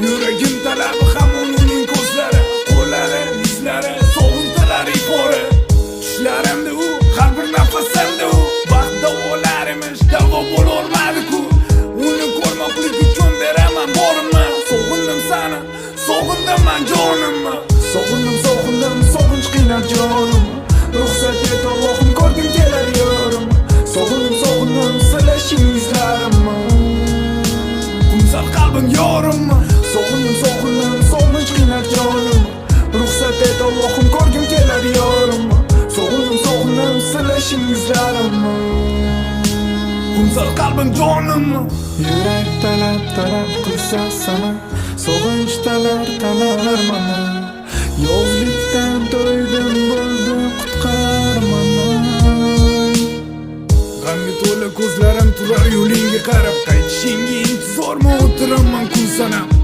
Yuragim talabi hamon uning ko'zlari, qo'llari, yuzlari, sog'intilar ifori. Tushlarimda u, har bir nafasimda u, baxt davolarimiz davo bo'lolmadi-ku. Uni ko'rmoqlik uchun beraman borimni. Sog'indim seni, sog'indim men jonimni. Sog'indim, sog'inch qiynar jonim. Ruxsat et Allohim, ko'rgim kelar yorim. Sog'indim, silashing yuzlarimni. Kumsal qalbim yorimni. Sog'indim, sog'inch qiynar jonim. Ruxsat et Allohim, ko'rgim kelar yorim. Sog'indim, silashing yuzlarimni. Kumsal qalbim jonimni. Yurak talab qilsa sana, sog'inch talar mana. Yozlikdan to'ydim, bo'ldim qutqar mana. G'amga to'la ko'zlarim turar yo'lingga qarab, qaytishingga intizormi o'tiraman kun sanab.